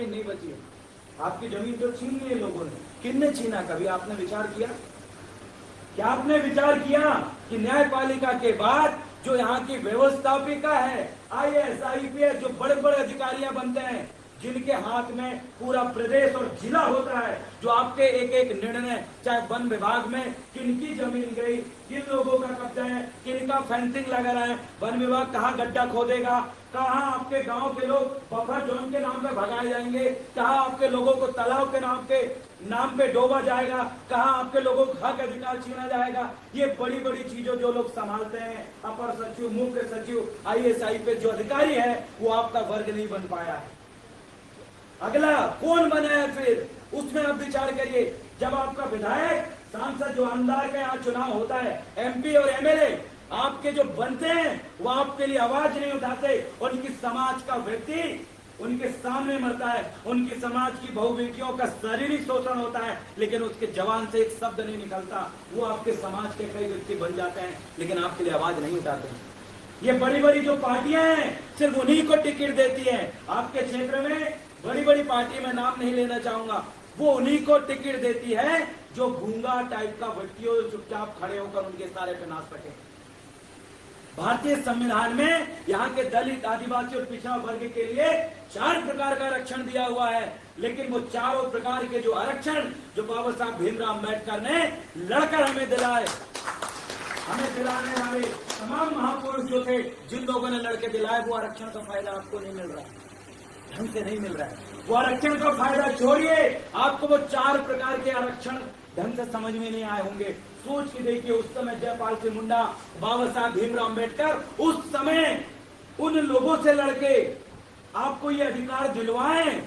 जमीन नहीं बची है। आपकी जमीन तो छीन ली है लोगों ने। किसने छीना? कभी आपने विचार किया? क्या आपने विचार किया कि न्यायपालिका के बाद जो यहाँ की व्यवस्थापिका है, IAS IPS, जो बड़े बड़े अधिकारियां बनते हैं, जिनके हाथ में पूरा प्रदेश और जिला होता है, जो आपके एक एक निर्णय, चाहे वन विभाग में किनकी जमीन गई, किन लोगों का कब्जा है, किनका फेंसिंग लगा रहा है, वन विभाग कहाँ गड्ढा खोदेगा, कहाँ आपके गांव के लोग बफर जोन के नाम पे भगाए जाएंगे, कहाँ आपके लोगों को तालाब के नाम पे डोबा जाएगा, कहाँ आपके लोगों को हक अधिकार छीना जाएगा। ये बड़ी बड़ी चीजों जो लोग संभालते हैं, अपर सचिव, मुख्य सचिव, IAS IPS जो अधिकारी है, वो आपका वर्ग नहीं बन पाया है। अगला कौन बना है फिर, उसमें आप विचार करिए। जब आपका विधायक, सांसद, जो आमदार का यहाँ चुनाव होता है, MP और MLA आपके जो बनते हैं, वो आपके लिए आवाज नहीं उठाते। उनकी समाज का व्यक्ति उनके सामने मरता है, उनकी समाज की बहु बेटियों का शारीरिक शोषण होता है, लेकिन उसके जवान से एक शब्द नहीं निकलता। वो आपके समाज के कई व्यक्ति बन जाते हैं, लेकिन आपके लिए आवाज नहीं उठाते। ये बड़ी बड़ी जो पार्टियां हैं, सिर्फ उन्हीं को टिकट देती है। आपके क्षेत्र में बड़ी बड़ी पार्टी में नाम नहीं लेना चाहूंगा, वो उन्हीं को टिकट देती है जो गूंगा टाइप का व्यक्ति हो, चुपचाप खड़े होकर उनके सारे पे नाच सके। भारतीय संविधान में यहाँ के दलित, आदिवासी और पिछड़ा वर्ग के लिए 4 प्रकार का आरक्षण दिया हुआ है, लेकिन वो चारों प्रकार के जो आरक्षण जो बाबा साहब भीमराव अम्बेडकर ने लड़कर हमें दिलाए, हमें दिलाने वाले तमाम महापुरुष जो थे, जिन लोगों ने लड़के दिलाए, वो आरक्षण का फायदा आपको नहीं मिल रहा है, ढंग से नहीं मिल रहा है। वो आरक्षण का फायदा छोड़िए, आपको वो 4 प्रकार के आरक्षण ढंग से समझ में नहीं आए होंगे। सोच के देखिए, उस समय जयपाल सिंह मुंडा, बाबा साहब भीमराव अम्बेडकर उस समय उन लोगों से लड़के आपको ये अधिकार दिलवाए।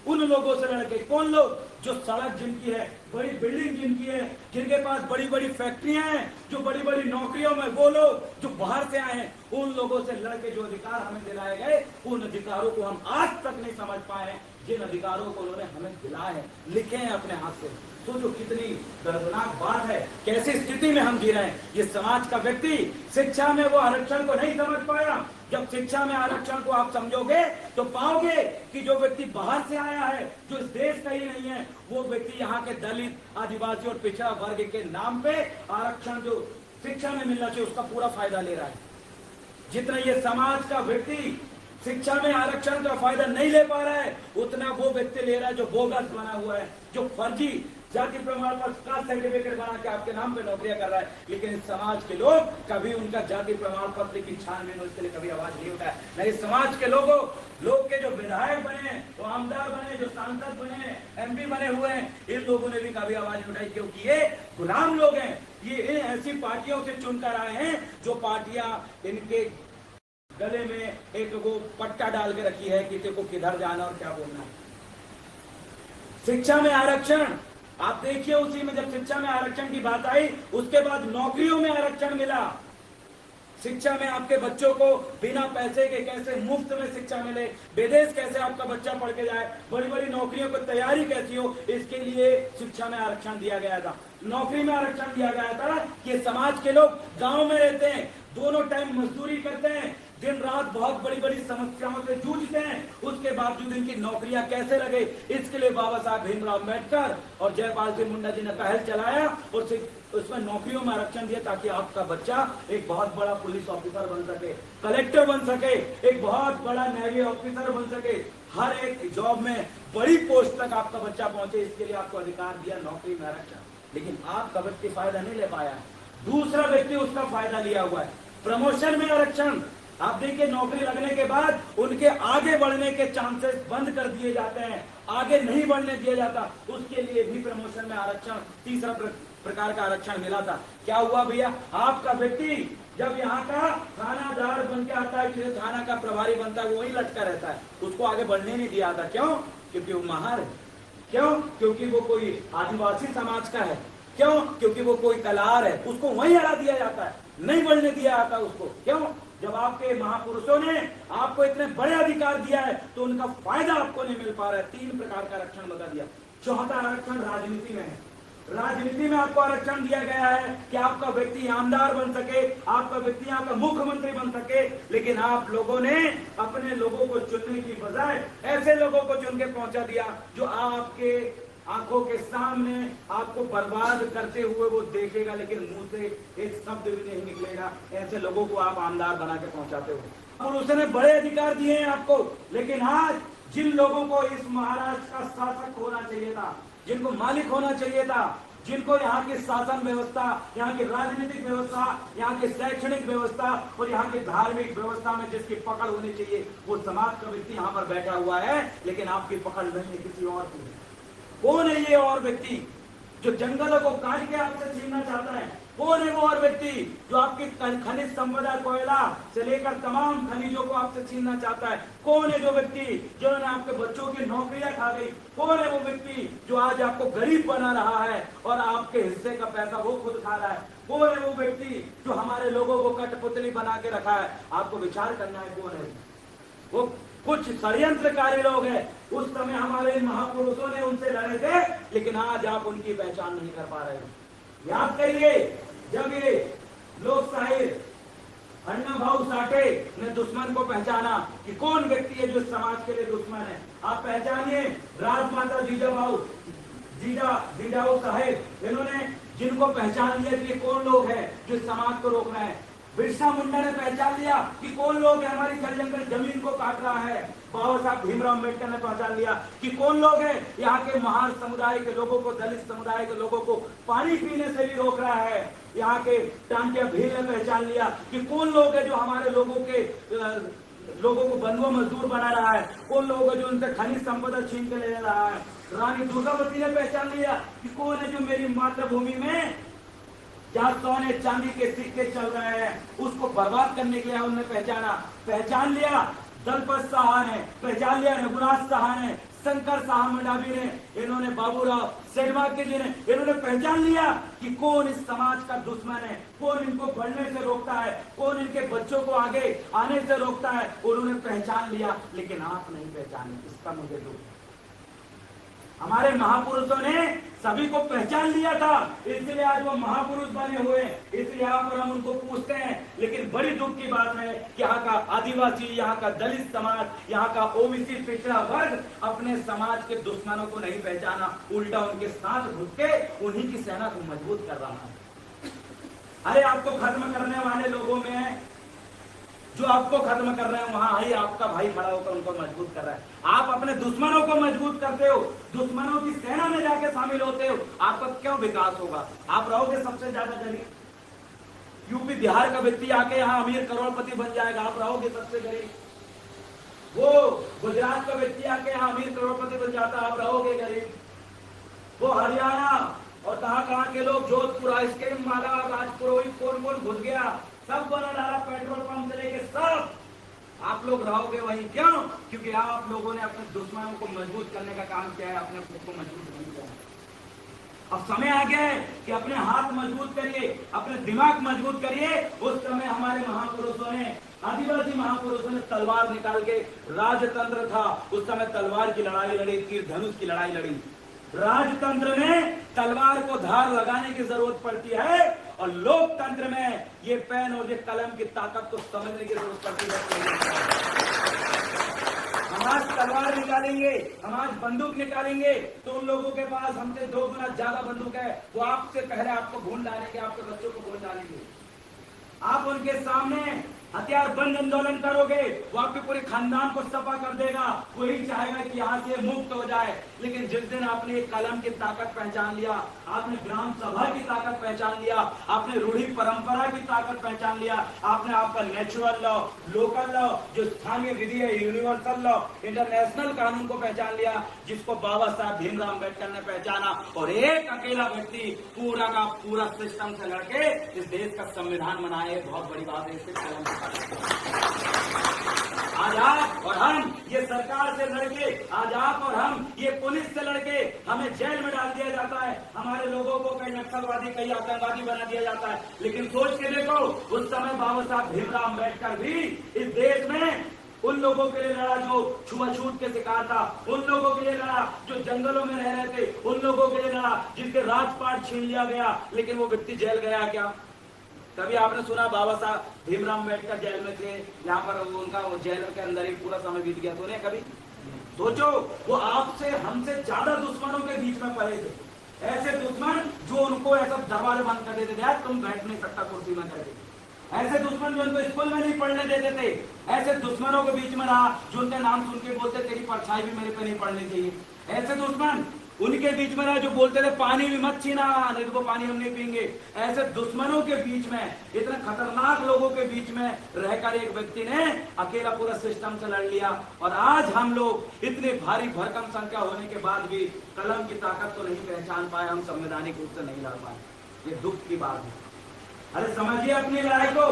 उन लोगों से लड़के, कौन लोग? जो सड़क जिनकी है, बड़ी बिल्डिंग जिनकी है, जिनके पास बड़ी बड़ी फैक्ट्रियां हैं, जो बड़ी बड़ी नौकरियों में, वो लोग जो बाहर से आए हैं, उन लोगों से लड़के जो अधिकार हमें दिलाए गए, उन अधिकारों को हम आज तक नहीं समझ पाए हैं, जिन अधिकारों को उन्होंने हमें दिलाए हैं, लिखे हैं अपने हाथ से। सोचो कितनी दर्दनाक बात है, कैसी स्थिति में हम जी रहे हैं। ये समाज का व्यक्ति शिक्षा में वो आरक्षण को नहीं समझ पाया। जब शिक्षा में आरक्षण को आप समझोगे तो पाओगे कि जो व्यक्ति बाहर से आया है, जो इस देश का ही नहीं है, वो व्यक्ति यहाँ के दलित, आदिवासी और पिछड़ा वर्ग के नाम पे आरक्षण जो शिक्षा में मिलना चाहिए, उसका पूरा फायदा ले रहा है। जितना ये समाज का व्यक्ति शिक्षा में आरक्षण का फायदा नहीं ले पा रहा है, उतना वो व्यक्ति ले रहा है जो बोगस बना हुआ है, जो फर्जी जाति प्रमाण पत्र, कास्ट सर्टिफिकेट बना के आपके नाम पे नौकरियां कर रहा है। लेकिन इस समाज के लोग कभी उनका जाति प्रमाण पत्र की छानबीन, उसके लिए कभी आवाज नहीं उठाया। नहीं, समाज के लोग के जो विधायक बने, जो आमदार बने, जो सांसद बने, MP बने हुए हैं, इन लोगों ने भी कभी आवाज नहीं उठाई, क्योंकि ये गुलाम लोग हैं। ये ऐसी पार्टियों से चुनकर आए हैं जो पार्टियां इनके गले में एक वो पट्टा डाल के रखी है कि तेको किधर जाना और क्या बोलना है। शिक्षा में आरक्षण आप देखिए, उसी में जब शिक्षा में आरक्षण की बात आई, उसके बाद नौकरियों में आरक्षण मिला। शिक्षा में आपके बच्चों को बिना पैसे के कैसे मुफ्त में शिक्षा मिले, विदेश कैसे आपका बच्चा पढ़ के जाए, बड़ी बड़ी नौकरियों की तैयारी कैसी हो, इसके लिए शिक्षा में आरक्षण दिया गया था। नौकरी में आरक्षण दिया गया था कि समाज के लोग गांव में रहते हैं, दोनों टाइम मजदूरी करते हैं, दिन रात बहुत बड़ी बड़ी समस्याओं से जूझते हैं, उसके बावजूद इनकी नौकरियां कैसे लगे, इसके लिए बाबा साहब भीमराव अम्बेडकर और जयपाल सिंह मुंडा जी ने पहल चलाया और उसमें नौकरियों में आरक्षण दिया, ताकि आपका बच्चा एक बहुत बड़ा पुलिस ऑफिसर बन सके, कलेक्टर बन सके, एक बहुत बड़ा नेवी ऑफिसर बन सके, हर एक जॉब में बड़ी पोस्ट तक आपका बच्चा पहुंचे। इसके लिए आपको अधिकार दिया नौकरी में आरक्षण, लेकिन आपका व्यक्ति फायदा नहीं ले पाया। दूसरा व्यक्ति उसका फायदा लिया हुआ है। प्रमोशन में आरक्षण, आप देखिए, नौकरी लगने के बाद उनके आगे बढ़ने के चांसेस बंद कर दिए जाते हैं, आगे नहीं बढ़ने दिया जाता, उसके लिए भी प्रमोशन में आरक्षण, तीसरा प्रकार का आरक्षण मिला था। क्या हुआ भैया, आपका व्यक्ति जब यहाँ का थानादार बन के आता है, फिर थाना का प्रभारी बनता है, वो वही लटका रहता है, उसको आगे बढ़ने नहीं दिया था। क्यों? क्योंकि वो महार है। क्यों? क्योंकि वो कोई आदिवासी समाज का है। क्यों? क्योंकि वो कोई कलार है, उसको वहीं हरा दिया जाता है, नहीं बढ़ने दिया जाता उसको। क्यों? जब आपके महापुरुषों ने आपको इतने बड़े अधिकार दिया है, तो उनका फायदा आपको नहीं मिल पा रहा है। 3 प्रकार का आरक्षण बता दिया। चौथा आरक्षण राजनीति में है। राजनीति में आपको आरक्षण दिया गया है कि आपका व्यक्ति ईमानदार बन सके, आपका व्यक्ति यहाँ का मुख्यमंत्री बन सके, लेकिन आप लोगों ने अपने लोगों को चुनने की बजाय ऐसे लोगों को चुन के पहुंचा दिया जो आपके आंखों के सामने आपको बर्बाद करते हुए वो देखेगा, लेकिन मुंह से एक शब्द भी नहीं निकलेगा। ऐसे लोगों को आप आमदार बना के पहुंचाते हो और उसने बड़े अधिकार दिए हैं आपको। लेकिन आज जिन लोगों को इस महाराष्ट्र का शासक होना चाहिए था, जिनको मालिक होना चाहिए था, जिनको यहाँ की शासन व्यवस्था, यहाँ की राजनीतिक व्यवस्था, यहाँ की शैक्षणिक व्यवस्था और यहाँ की धार्मिक व्यवस्था में जिसकी पकड़ होनी चाहिए, वो समाज का व्यक्ति यहाँ पर बैठा हुआ है, लेकिन आपकी पकड़ नहीं है किसी और की। कौन है ये और व्यक्ति जो जंगलों को काट के आपसे छीनना चाहता है? कौन है वो और व्यक्ति जो आपकी खनिज संपदा, कोयला से लेकर तमाम खनिजों को आपसे छीनना चाहता है? कौन है जो व्यक्ति जिन्होंने आपके बच्चों की नौकरियां खा गई? कौन है वो व्यक्ति जो आज आपको गरीब बना रहा है और आपके हिस्से का पैसा वो खुद खा रहा है? कौन है वो व्यक्ति जो हमारे लोगों को कठपुतली बना के रखा है? आपको विचार करना है कौन है वो। कुछ षड्यंत्रकारी लोग हैं, उस समय हमारे महापुरुषों ने उनसे लड़े थे, लेकिन आज आप उनकी पहचान नहीं कर पा रहे हो। याद करिए, जब ये लोक शाहीर अन्ना भाऊ साठे ने दुश्मन को पहचाना कि कौन व्यक्ति है जो समाज के लिए दुश्मन है। आप पहचानिए, राजमाता जीजाऊ साहेब, इन्होंने जिनको पहचान लिया कि कौन लोग हैं जो समाज को रोक रहे हैं। बिरसा मुंडा ने पहचान लिया कि कौन लोग है हमारी जल जमीन को काट रहा है। बाबा साहब भीमराव अम्बेडकर ने पहचान लिया कि कौन लोग हैं यहाँ के महान समुदाय के लोगों को, दलित समुदाय के लोगों को पानी पीने से भी रोक रहा है। यहाँ के टांटिया भील ने पहचान लिया कि कौन लोग है जो हमारे लोगों को बंधुआ मजदूर बना रहा है, कौन लोग है जो उनसे खनिज संपदा छीन के ले रहा है। रानी दुर्गावती ने पहचान लिया कि कौन है जो मेरी मातृभूमि में जहाँ सोने चांदी के सिक्के चल रहे हैं उसको बर्बाद करने के लिए उन्होंने पहचान लिया। दलपत साहा ने पहचान लिया, रघुनाथ साहा ने, शंकर साहा मंडावी ने, इन्होंने बाबूराव सेठवाके जी ने, इन्होंने पहचान लिया कि कौन इस समाज का दुश्मन है, कौन इनको बढ़ने से रोकता है, कौन इनके बच्चों को आगे आने से रोकता है। उन्होंने पहचान लिया, लेकिन आप नहीं पहचाने, इसका मुझे दुख। हमारे महापुरुषों ने सभी को पहचान लिया था, इसलिए आज वो महापुरुष बने हुए, इसलिए यहाँ पर हम उनको पूछते हैं। लेकिन बड़ी दुख की बात है कि यहाँ का आदिवासी, यहाँ का दलित समाज, यहाँ का ओबीसी पिछड़ा वर्ग अपने समाज के दुश्मनों को नहीं पहचाना, उल्टा उनके साथ घुस के उन्हीं की सेना को मजबूत कर रहा है। अरे आपको खत्म करने वाले लोगों में जो आपको खत्म कर रहे हैं, वहां ही आपका भाई खड़ा होकर उनको मजबूत कर रहा है। आप अपने दुश्मनों को मजबूत करते हो, दुश्मनों की सेना में जाके शामिल होते हो, आपका क्यों विकास होगा? आप रहोगे सबसे ज्यादा गरीब। यूपी बिहार का व्यक्ति आके यहाँ अमीर करोड़पति बन जाएगा, आप रहोगे सबसे गरीब। वो गुजरात का व्यक्ति आके यहाँ अमीर करोड़पति बन जाता, आप रहोगे गरीब। वो हरियाणा और कहाँ के लोग, जोधपुर आइसक्रीम वाला, राजपुर कौन कौन घुस गया, सब बना डाला, पेट्रोल पंप से लेके सब, आप लोग रहोगे वहीं। क्यों? क्योंकि आप लोगों ने अपने दुश्मनों को मजबूत करने का काम किया है, अपने खुद को मजबूत नहीं किया। अब समय आ गया है कि अपने हाथ मजबूत करिए, अपने दिमाग मजबूत करिए। उस समय हमारे महापुरुषों ने, आदिवासी महापुरुषों ने तलवार निकाल के, राजतंत्र था उस समय, तलवार की लड़ाई लड़ी, तीर धनुष की लड़ाई लड़ी। राजतंत्र में तलवार को धार लगाने की जरूरत पड़ती है और लोकतंत्र में ये पेन और ये कलम की ताकत को समझने की जरूरत पड़ती है। हम आज तलवार निकालेंगे, हम आज बंदूक निकालेंगे तो उन लोगों के पास हमसे 2 गुना ज्यादा बंदूक है, वो आपसे पहले आपको भून डालेंगे, आपके बच्चों को भून डालेंगे। आप उनके सामने हथियार बंद आंदोलन करोगे, वो आपके पूरे खानदान को सफा कर देगा, वही चाहेगा कि यहाँ से मुक्त हो जाए। लेकिन जिस दिन आपने कलम की ताकत पहचान लिया, आपने ग्राम सभा की ताकत पहचान लिया, आपने रूढ़ी परंपरा की ताकत पहचान लिया, आपने आपका नेचुरल लॉ, लोकल लॉ, जो स्थानीय विधि है, यूनिवर्सल लॉ, इंटरनेशनल कानून को पहचान लिया, जिसको बाबा साहब भीमराव अम्बेडकर ने पहचाना, और एक अकेला व्यक्ति पूरा का पूरा सिस्टम से लड़के इस देश का संविधान बनाए, बहुत बड़ी बात है। इससे आज आप और हम ये सरकार से लड़के, आज आप और हम ये पुलिस से लड़के हमें जेल में डाल दिया जाता है, हमारे लोगों को कई नक्सलवादी, कई आतंकवादी बना दिया जाता है। लेकिन सोच के देखो, उस समय बाबा साहब भीमराव अम्बेडकर भी इस देश में उन लोगों के लिए लड़ा जो छुआछूत के शिकार था, उन लोगों के लिए लड़ा जो जंगलों में रह रहे थे, उन लोगों के लिए लड़ा जिनके राजपाट छीन लिया गया, लेकिन वो व्यक्ति जेल गया क्या? कभी आपने सुना बाबा साहब भीमराव अम्बेडकर जेल में थे, यहाँ पर उनका वो जेल के अंदर ही पूरा समय बीत गया? सुने कभी? सोचो, वो आपसे हमसे ज्यादा दुश्मनों के बीच में पड़े थे, ऐसे दुश्मन जो उनको ऐसा दरवाजे बंद कर देते थे, तुम बैठ नहीं सकता कुर्सी में करके, ऐसे दुश्मन जो उनको स्कूल में नहीं पढ़ने देते थे, ऐसे दुश्मनों के बीच में रहा जो उनका नाम सुन के बोलते तेरी परछाई भी मेरे पे नहीं पड़नी चाहिए, ऐसे दुश्मन उनके बीच में रहा जो बोलते थे पानी भी मत छीना, नहीं तो पानी हम नहीं पीएंगे। ऐसे दुश्मनों के बीच में, इतने खतरनाक लोगों के बीच में रहकर एक व्यक्ति ने अकेला पूरा सिस्टम से लड़ लिया। और आज हम लोग इतनी भारी भरकम संख्या होने के बाद भी कलम की ताकत तो नहीं पहचान पाए, हम संवैधानिक रूप से नहीं लड़ पाए। ये दुख की बात है। अरे समझिए अपनी लड़ाई को।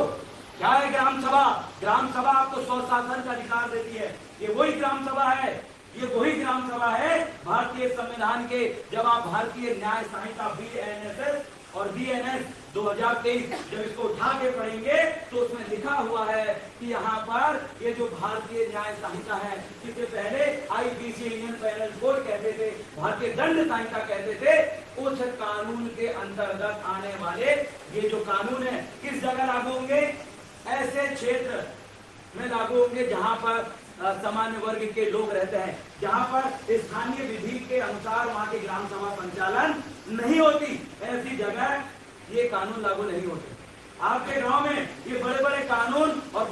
क्या है ग्राम सभा? ग्राम सभा आपको स्वशासन का अधिकार देती है। ये वही ग्राम सभा है, ये वही ग्राम सभा है भारतीय संविधान के, जब आप भारतीय न्याय संहिता BNSS और BNS 2023 जब इसको उठा के पढ़ेंगे तो उसमें लिखा हुआ है कि यहाँ पर ये जो भारतीय न्याय संहिता है, इससे पहले IPC इंडियन पेनल कोड कहते थे, भारतीय दंड संहिता कहते थे, उस कानून के अंतर्गत आने वाले ये जो कानून है किस जगह लागू होंगे? ऐसे क्षेत्र में लागू होंगे जहां पर सामान्य वर्ग के लोग रहते हैं, जहां पर स्थानीय विधि के अनुसार वहां की ग्राम सभा संचालन नहीं होती, ऐसी जगह ये कानून लागू नहीं होते। आपके गांव में ये बड़े बड़े कानून और